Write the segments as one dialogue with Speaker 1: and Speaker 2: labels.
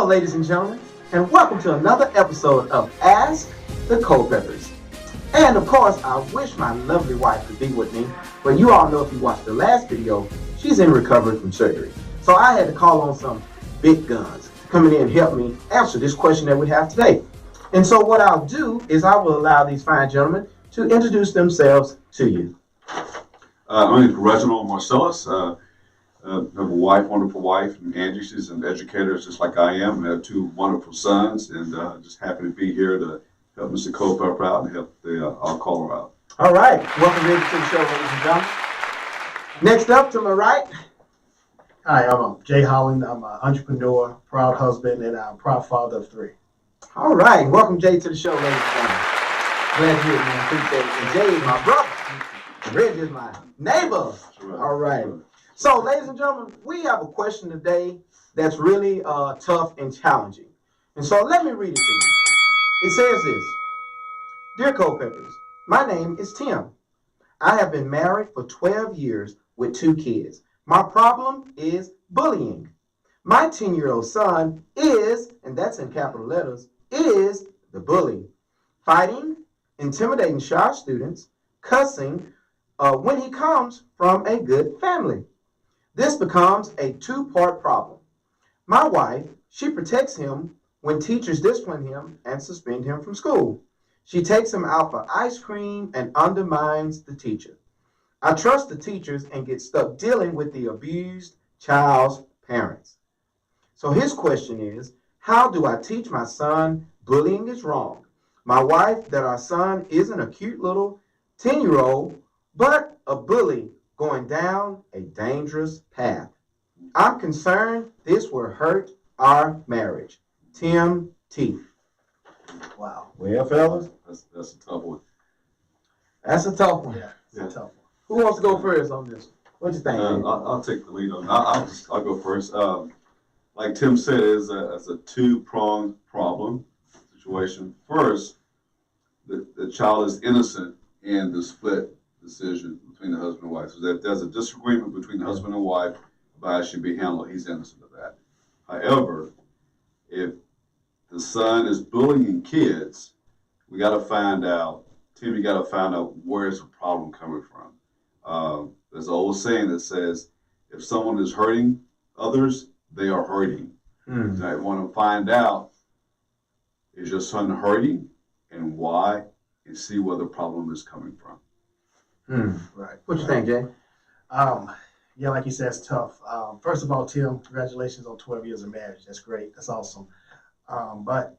Speaker 1: ladies and gentlemen, and welcome to another episode of Ask the Culpeppers. And of course, I wish my lovely wife could be with me, but you all know if you watched the last video, she's in recovery from surgery. So I had to call on some big guns coming in and help me answer this question that we have today. And so what I'll do is I will allow these fine gentlemen to introduce themselves to you.
Speaker 2: My name is Reginald Marcellus. I have a wife, wonderful wife, and Angie. She's an educator just like I am. I have two wonderful sons, and just happy to be here to help Mr. Culpepper out and help our caller out.
Speaker 1: All right, welcome to the show, ladies and gentlemen. Next up to my right.
Speaker 3: Hi, I'm Jay Holland. I'm an entrepreneur, proud husband, and I'm a proud father of three.
Speaker 1: All right, welcome Jay to the show, ladies and gentlemen. Glad you're here, man. Appreciate it. And Jay is my brother. Reg is my neighbor.
Speaker 2: Right.
Speaker 1: All right. So, ladies and gentlemen, we have a question today that's really tough and challenging. And so let me read it to you. It says this: Dear Culpeppers, my name is Tim. I have been married for 12 years with 2 kids. My problem is bullying. My 10-year-old son is, and that's in capital letters, is the bully. Fighting, intimidating shy students, cussing when he comes from a good family. This becomes a 2-part problem. My wife, she protects him when teachers discipline him and suspend him from school. She takes him out for ice cream and undermines the teacher. I trust the teachers and get stuck dealing with the abused child's parents. So his question is, how do I teach my son bullying is wrong? My wife, that our son isn't a cute little 10-year-old, but a bully going down a dangerous path. I'm concerned this will hurt our marriage. Tim T.
Speaker 3: Wow.
Speaker 1: Well, fellas,
Speaker 2: That's a tough one.
Speaker 1: that's a tough one.
Speaker 3: Yeah, it's a tough one.
Speaker 1: Who wants to go first on this? What you think?
Speaker 2: I'll take the lead on that. I'll go first. Like Tim said, it's a 2-pronged problem situation. First, the child is innocent in the split decision between the husband and wife. So if there's a disagreement between the husband and wife about how it should be handled, he's innocent of that. However, if the son is bullying kids, we got to find out, Tim, you got to find out where's the problem coming from. There's an old saying that says, if someone is hurting others, they are hurting. And I want to find out, is your son hurting and why, and see where the problem is coming from.
Speaker 3: Right.
Speaker 1: What you think, Jay?
Speaker 3: Yeah, like you said, it's tough. First of all, Tim, congratulations on 12 years of marriage. That's great. That's awesome. But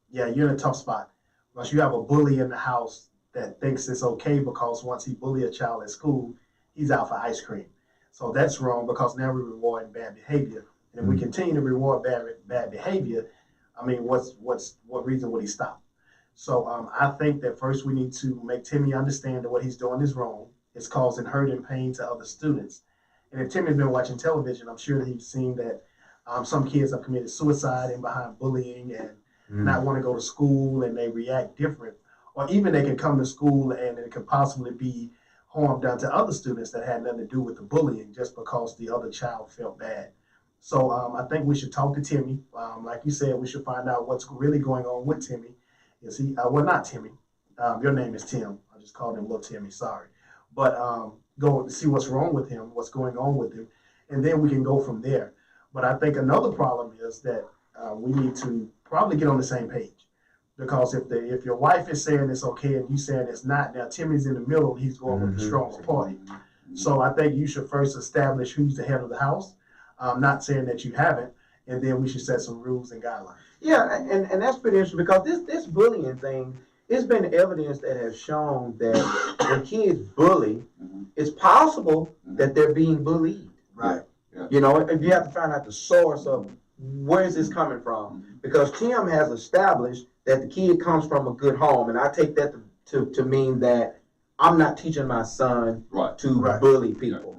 Speaker 3: yeah, you're in a tough spot because you have a bully in the house that thinks it's okay because once he bullied a child at school, he's out for ice cream. So that's wrong because now we're rewarding bad behavior. And if we continue to reward bad behavior, I mean, what reason would he stop? So I think that first we need to make Timmy understand that what he's doing is wrong. It's causing hurt and pain to other students. And if Timmy's been watching television, I'm sure that he's seen that some kids have committed suicide and behind bullying and not want to go to school, and they react different. Or even they can come to school and it could possibly be harm done to other students that had nothing to do with the bullying just because the other child felt bad. So I think we should talk to Timmy. Like you said, we should find out what's really going on with Timmy. Is he, well, not Timmy. Your name is Tim. I just called him Little Timmy, sorry. But go and see what's wrong with him, what's going on with him, and then we can go from there. But I think another problem is that we need to probably get on the same page. Because if your wife is saying it's okay and you saying it's not, now Timmy's in the middle, he's going with the stronger party. So I think you should first establish who's the head of the house. I'm not saying that you haven't, and then we should set some rules and guidelines.
Speaker 1: Yeah, and that's pretty interesting because this bullying thing, it's been evidence that has shown that when kids bully, it's possible that they're being bullied.
Speaker 3: Right.
Speaker 1: Yeah. You know, if you have to find out the source of where is this coming from, because Tim has established that the kid comes from a good home, and I take that to mean that I'm not teaching my son to bully people.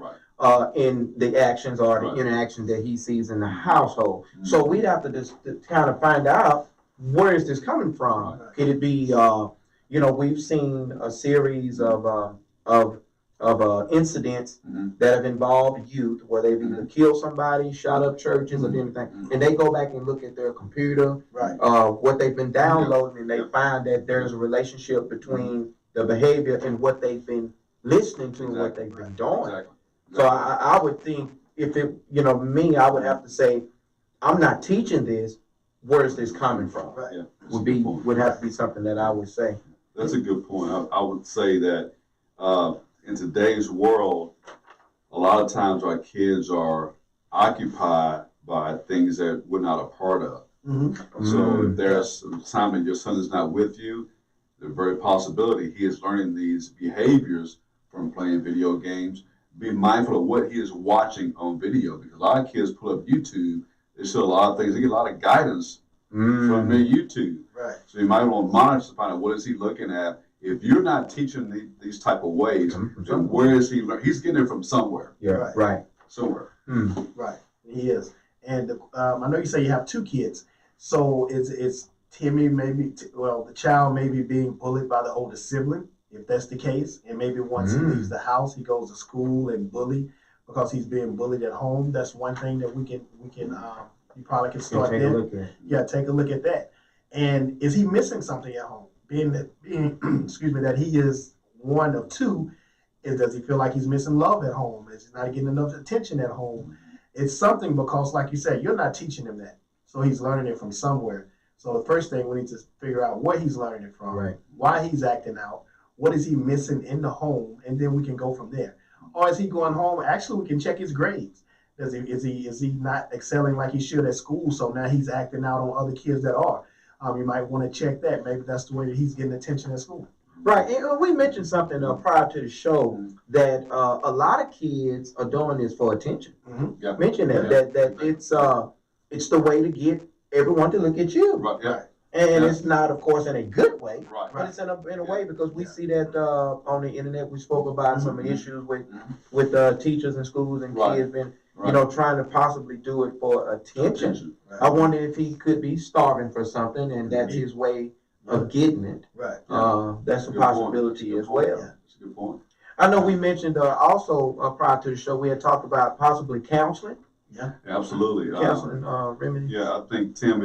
Speaker 1: In the actions or the interactions that he sees in the household. So we'd have to just kind of find out, where is this coming from? Could it be, we've seen a series of incidents
Speaker 2: Mm-hmm.
Speaker 1: that have involved youth, where they've either killed somebody, shot up churches, or anything, and they go back and look at their computer,
Speaker 3: Right.
Speaker 1: what they've been downloading, and they
Speaker 2: Yeah.
Speaker 1: find that there's a relationship between the behavior and what they've been listening to and what they've been doing.
Speaker 2: Exactly.
Speaker 1: So I would think if it, me, I would have to say, I'm not teaching this. Where is this coming from?
Speaker 3: Right.
Speaker 2: Yeah,
Speaker 1: Would have to be something that I would say.
Speaker 2: That's a good point. I would say that in today's world, a lot of times our kids are occupied by things that we're not a part of.
Speaker 3: Mm-hmm.
Speaker 2: So if there's a time that your son is not with you, the very possibility he is learning these behaviors from playing video games. Be mindful of what he is watching on video, because a lot of kids pull up YouTube. They see a lot of things. They get a lot of guidance from their YouTube.
Speaker 3: Right.
Speaker 2: So you might want to monitor to find out what is he looking at. If you're not teaching these type of ways, then where is he learning? He's getting it from somewhere.
Speaker 1: Yeah, right.
Speaker 2: Somewhere.
Speaker 3: Right. He is. And I know you say you have 2 kids. So it's Timmy the child maybe being bullied by the older sibling, if that's the case. And maybe once he leaves the house, he goes to school and bully because he's being bullied at home. That's one thing that we can you probably can start
Speaker 1: Take
Speaker 3: there.
Speaker 1: a look at.
Speaker 3: Yeah, take a look at that. And is he missing something at home? Being excuse me, that he is one of 2, does he feel like he's missing love at home? Is he not getting enough attention at home? It's something, because like you said, you're not teaching him that. So he's learning it from somewhere. So the first thing, we need to figure out what he's learning it from,
Speaker 1: Right.
Speaker 3: why he's acting out, what is he missing in the home, and then we can go from there. Or is he going home? Actually, we can check his grades. Is he not excelling like he should at school? So now he's acting out on other kids that are. You might want to check that. Maybe that's the way that he's getting attention at school.
Speaker 1: Right. And we mentioned something prior to the show that a lot of kids are doing this for attention.
Speaker 2: Yeah.
Speaker 1: Mention that it's the way to get everyone to look at you.
Speaker 2: Right. Yeah.
Speaker 1: And it's not, of course, in a good way,
Speaker 2: Right.
Speaker 1: but it's in a way, because we see that on the internet. We spoke about some issues with teachers in schools and kids been trying to possibly do it for attention.
Speaker 3: Right.
Speaker 1: I wonder if he could be starving for something, and that's his way of getting it.
Speaker 3: Right.
Speaker 1: That's a possibility as well.
Speaker 2: That's a good point.
Speaker 1: I know we mentioned also prior to the show, we had talked about possibly counseling.
Speaker 3: Yeah.
Speaker 2: Absolutely.
Speaker 1: Counseling remedies.
Speaker 2: Yeah, I think, Tim,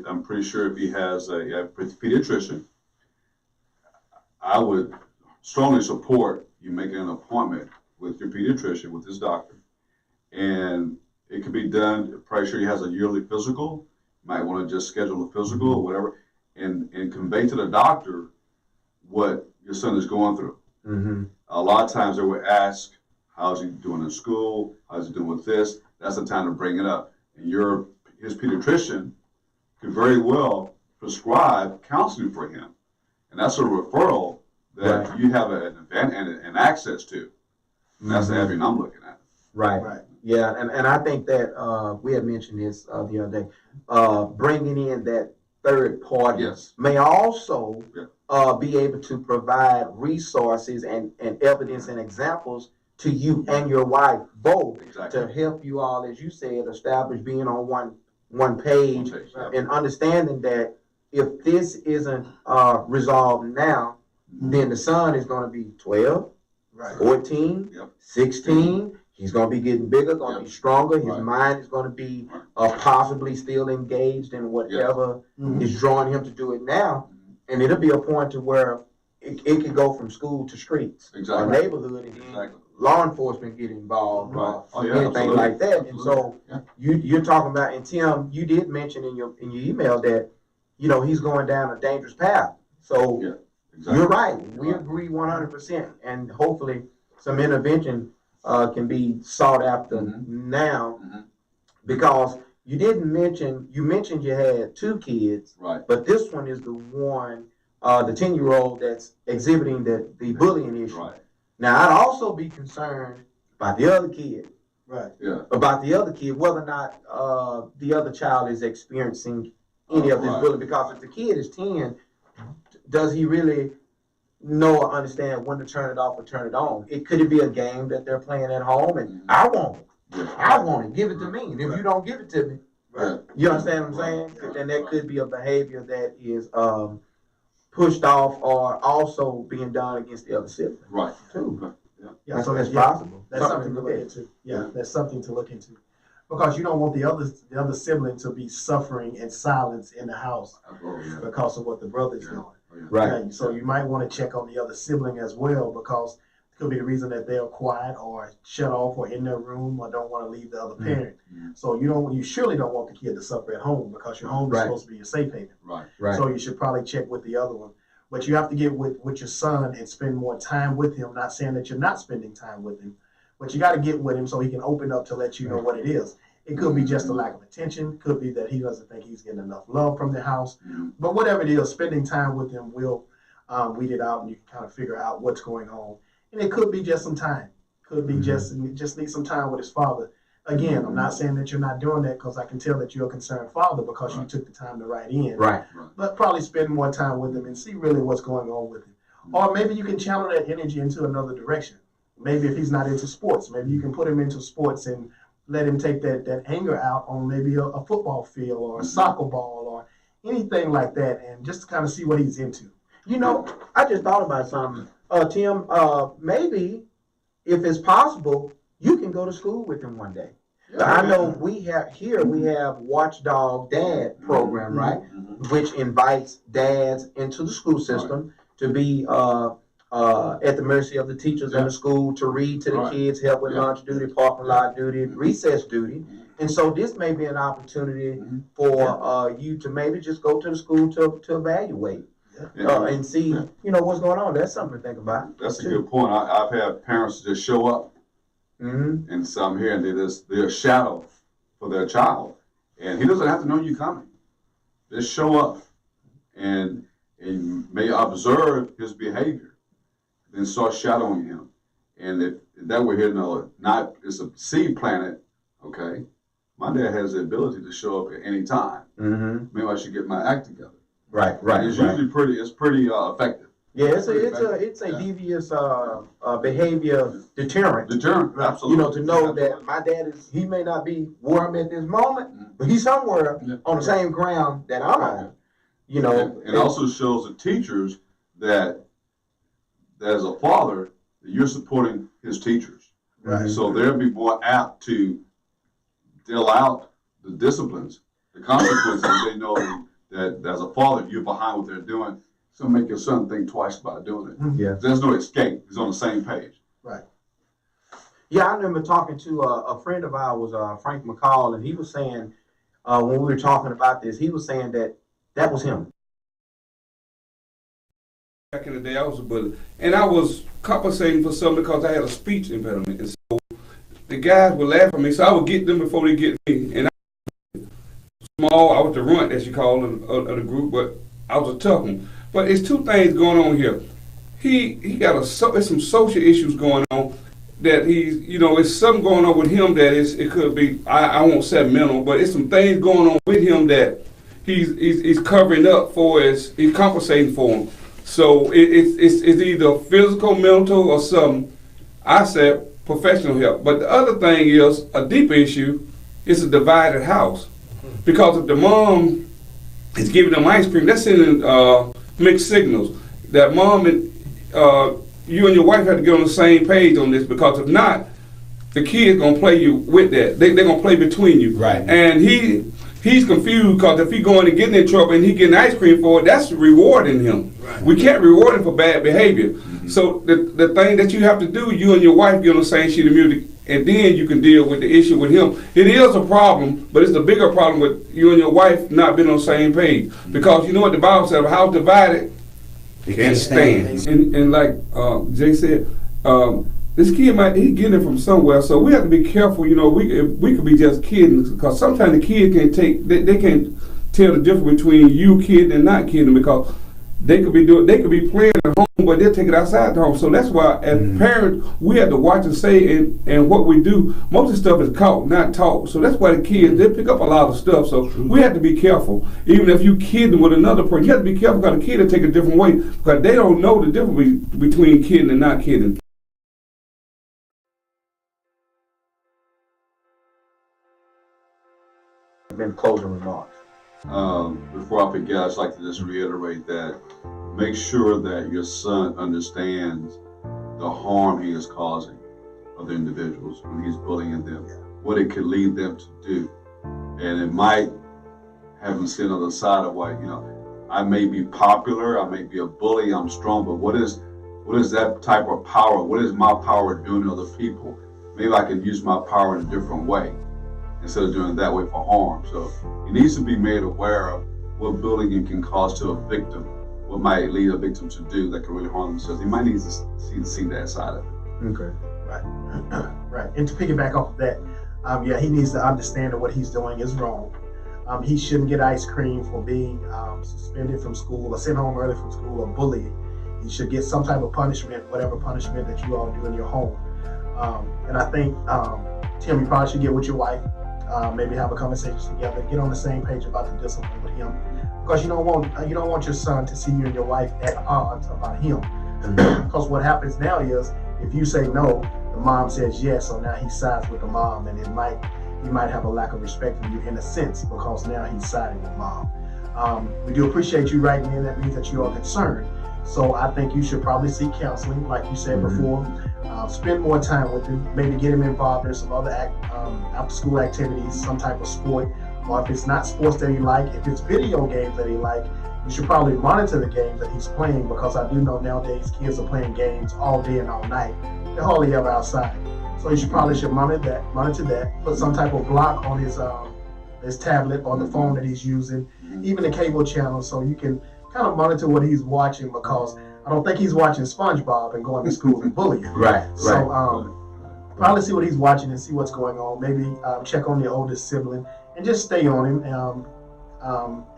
Speaker 2: I'm pretty sure if he has a pediatrician, I would strongly support you making an appointment with your pediatrician, with his doctor. And it could be done, pretty sure he has a yearly physical. Might want to just schedule a physical or whatever, and convey to the doctor what your son is going through. A lot of times they will ask, how's he doing in school? How's he doing with this? That's the time to bring it up. And his pediatrician could very well prescribe counseling for him. And that's a referral that you have an event and access to. And that's the avenue I'm looking at.
Speaker 1: Right.
Speaker 3: Right.
Speaker 1: Yeah, and I think that we had mentioned this the other day. Bringing in that third party may also be able to provide resources and evidence and examples to you and your wife both to help you all, as you said, establish being on one page and understanding that if this isn't resolved now, then the son is going to be 12, 14, 16. He's going to be getting bigger, going to be stronger. His mind is going to be possibly still engaged in whatever is drawing him to do it now. And it'll be a point to where it could go from school to streets or neighborhood, and then law enforcement get involved or anything like that. And so you're talking about, and Tim, you did mention in your email that, he's going down a dangerous path. So you're right. We agree 100%. And hopefully some intervention can be sought after now, because you mentioned you had 2 kids, but this one is the one, the 10-year-old that's exhibiting the bullying issue. Now, I'd also be concerned about the other kid, about the other kid, whether or not the other child is experiencing any of this bullying, because if the kid is 10, does he really know or understand when to turn it off or turn it on? Could it be a game that they're playing at home, and I want it. I want it. Give it to me. And if you don't give it to me, you understand what I'm saying? Then that could be a behavior that is pushed off or also being done against the other sibling.
Speaker 2: Right.
Speaker 1: Too.
Speaker 2: Okay. Yeah.
Speaker 3: Yeah, so
Speaker 1: That's
Speaker 3: yeah,
Speaker 1: possible.
Speaker 3: that's something to look into. Yeah, that's something to look into. Because you don't want the other sibling to be suffering in silence in the house
Speaker 2: Oh, yeah.
Speaker 3: because of what the brother's
Speaker 2: Yeah.
Speaker 3: doing.
Speaker 2: Oh, yeah.
Speaker 1: Right.
Speaker 3: Yeah, so you might want to check on the other sibling as well, because it could be the reason that they're quiet or shut off or in their room or don't want to leave the other parent.
Speaker 2: Mhm.
Speaker 3: So you surely don't want the kid to suffer at home, because your home is
Speaker 1: Right.
Speaker 3: supposed to be your safe haven.
Speaker 2: Right.
Speaker 1: Right.
Speaker 3: So you should probably check with the other one. But you have to get with your son and spend more time with him. Not saying that you're not spending time with him, but you got to get with him so he can open up to let you know what it is. It could be just a lack of attention. Could be that he doesn't think he's getting enough love from the house.
Speaker 2: Mhm.
Speaker 3: But whatever it is, spending time with him will weed it out, and you can kind of figure out what's going on. And it could be just some time. Could be just need some time with his father. Again, I'm not saying that you're not doing that, because I can tell that you're a concerned father because you took the time to write in.
Speaker 1: Right.
Speaker 2: Right.
Speaker 3: But probably spend more time with him and see really what's going on with him. Or maybe you can channel that energy into another direction. Maybe if he's not into sports, maybe you can put him into sports and let him take that anger out on maybe a football field or a soccer ball or anything like that, and just kind of see what he's into.
Speaker 1: You know, I just thought about something. Tim, maybe if it's possible, you can go to school with him one day. I know we have Watchdog Dad program, right?
Speaker 2: Mhm.
Speaker 1: Which invites dads into the school system to be at the mercy of the teachers in the school, to read to the
Speaker 2: Right.
Speaker 1: kids, help with
Speaker 2: Yeah.
Speaker 1: lunch duty, parking lot duty, recess duty. And so this may be an opportunity
Speaker 2: Mhm.
Speaker 1: for you to maybe just go to the school to evaluate
Speaker 2: Yeah.
Speaker 1: and see, what's going on. That's something to think about.
Speaker 2: That's a good point. I've had parents just show up,
Speaker 1: Mm-hmm.
Speaker 2: and some here, and they're a shadow for their child, and he doesn't have to know you coming. Just show up, and may observe his behavior, then start shadowing him, and if that way here, no, not it's a seed planted. Okay, my dad has the ability to show up at any time.
Speaker 1: Mm-hmm.
Speaker 2: Maybe I should get my act together.
Speaker 1: Right.
Speaker 2: And it's usually pretty effective.
Speaker 1: Yeah, it's a devious behavior deterrent.
Speaker 2: Deterrent, absolutely.
Speaker 1: To know that my dad he may not be where I'm at this moment, but he's somewhere on the same ground that I'm on.
Speaker 2: And also shows the teachers that as a father, that you're supporting his teachers.
Speaker 1: Right.
Speaker 2: So they'll be more apt to deal out the disciplines, the consequences. They know that as a father, you're behind what they're doing. So make your son think twice about doing it.
Speaker 1: Yeah.
Speaker 2: There's no escape. He's on the same page.
Speaker 3: Right.
Speaker 1: Yeah, I remember talking to a friend of ours, Frank McCall, and he was saying when we were talking about this, he was saying that was him.
Speaker 4: Back in the day, I was a bully, and I was compensating for something because I had a speech impediment, and so the guys would laugh at me, so I would get them before they get me. And I was the runt, as you call it, of the group, but I was a tough one. But it's two things going on here. He got there's some social issues going on that it's something going on with him that it could be, I won't say mental, but it's some things going on with him that he's covering up for, he's compensating for him. So it's either physical, mental, or some, I said, professional help. But the other thing is, a deeper issue, is a divided house. Because if the mom is giving them ice cream, that's sending mixed signals. That mom and you and your wife have to get on the same page on this, because if not, the kid's gonna play you with that. They're gonna play between you.
Speaker 1: Right.
Speaker 4: And he's confused, because if he going and getting in trouble and he getting ice cream for it, that's rewarding him. Right. We can't reward him for bad behavior. Mm-hmm. So the thing that you have to do, you and your wife get on the same sheet of music, and then you can deal with the issue with him. It is a problem, but it's a bigger problem with you and your wife not being on the same page. Because you know what the Bible says, a house divided can't stand. And like Jay said, this kid he getting it from somewhere, so we have to be careful. We could be just kidding, because sometimes the kid can't they can't tell the difference between you kidding and not kidding, because they could be playing at home, but they'll take it outside the home. So that's why, as parents, we have to watch and say, and what we do. Most of the stuff is caught, not taught. So that's why the kids, they pick up a lot of stuff. So we have to be careful. Even if you kidding with another person, you have to be careful, because the kid will take a different way, because they don't know the difference between kidding and not kidding.
Speaker 1: Been closing remarks.
Speaker 2: before I forget, I'd just like to just reiterate that make sure that your son understands the harm he is causing other individuals when he's bullying them, what it could lead them to do. And it might have him sit on the side of what, I may be popular, I may be a bully, I'm strong, but what is that type of power? What is my power doing to other people? Maybe I can use my power in a different way instead of doing it that way for harm. So he needs to be made aware of what bullying can cause to a victim, what might lead a victim to do that can really harm themselves. He might need to see that side of it.
Speaker 1: Okay.
Speaker 3: Right. Right. And to piggyback off of that, he needs to understand that what he's doing is wrong. He shouldn't get ice cream for being suspended from school or sent home early from school or bullied. He should get some type of punishment, whatever punishment that you all do in your home. And I think, Tim, you probably should get with your wife, maybe have a conversation together, get on the same page about the discipline with him, because you don't want your son to see you and your wife at odds about him. Because what happens now is, if you say no, the mom says yes, so now he sides with the mom, and he might have a lack of respect for you in a sense, because now he's siding with mom. We do appreciate you writing in. That means that you are concerned. So I think you should probably seek counseling, like you said before. Spend more time with him. Maybe get him involved in some other after-school activities, some type of sport. Or if it's not sports that he like, if it's video games that he like, you should probably monitor the games that he's playing, because I do know nowadays kids are playing games all day and all night. They're hardly ever outside. So you should monitor that. Put some type of block on his tablet or the phone that he's using, even the cable channel, so you can kind of monitor what he's watching, because I don't think he's watching SpongeBob and going to school and bullying.
Speaker 1: Right.
Speaker 3: So probably see what he's watching and see what's going on. Maybe check on the oldest sibling and just stay on him.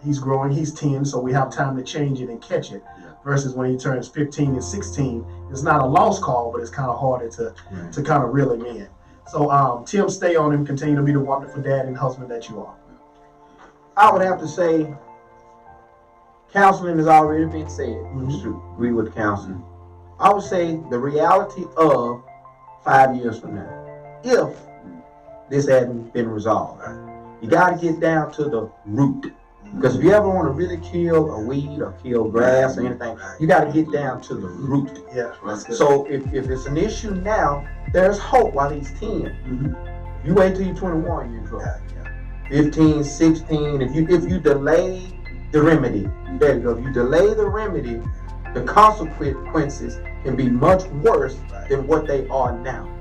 Speaker 3: He's growing, he's 10, so we have time to change it and catch it. Versus when he turns 15 and 16, it's not a lost call, but it's kind of harder to kind of reel him in. So Tim, stay on him, continue to be the wonderful dad and husband that you are.
Speaker 1: I would have to say, counseling has already been said. To agree with counseling. I would say the reality of 5 years from now, if this hadn't been resolved, you got to get down to the root. Because if you ever want to really kill a weed or kill grass or anything, you got to get down to the root.
Speaker 3: Yeah, that's good.
Speaker 1: So if it's an issue now, there's hope while he's 10. If you wait till you're 21, you're in trouble. 15, 16, if you delay the remedy, there you go. If you delay the remedy, the consequences can be much worse than what they are now.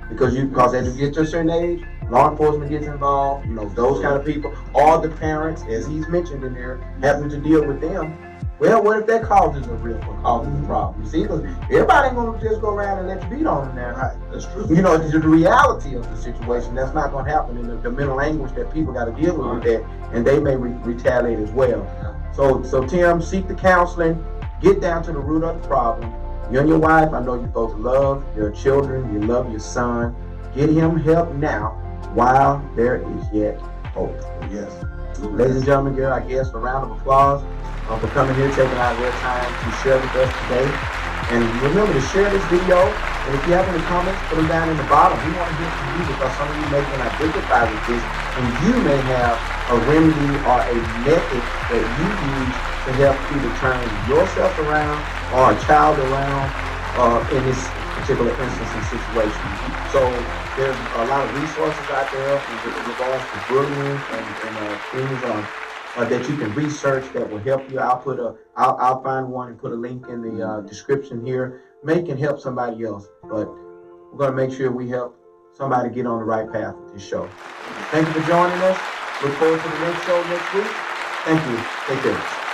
Speaker 1: Because as you get to a certain age, law enforcement gets involved, those kind of people, all the parents, as he's mentioned in there, having to deal with them. Well, what if that causes a rift or causes a problem? You see, because everybody ain't going to just go around and let you beat on them now. Right. That's true. The reality of the situation, that's not going to happen in the mental anguish that people got to deal with that, and they may retaliate as well. So Tim, seek the counseling, get down to the root of the problem. You and your wife, I know you both love your children, you love your son. Get him help now while there is yet hope.
Speaker 3: Yes.
Speaker 1: Ladies and gentlemen, give our guests a round of applause for coming here, taking out their time to share with us today. And remember to share this video. And if you have any comments, put them down in the bottom. We want to hear from you, because some of you may can identify with this, and you may have a remedy or a method that you use to help either turn yourself around or a child around in this particular instance and situation. So there's a lot of resources out there in regards to bullying and things that you can research that will help you. I'll find one and put a link in the description here. Maybe it can help somebody else, but we're going to make sure we help somebody get on the right path with this show. Thank you for joining us. Look forward to the next show next week. Thank you. Take care.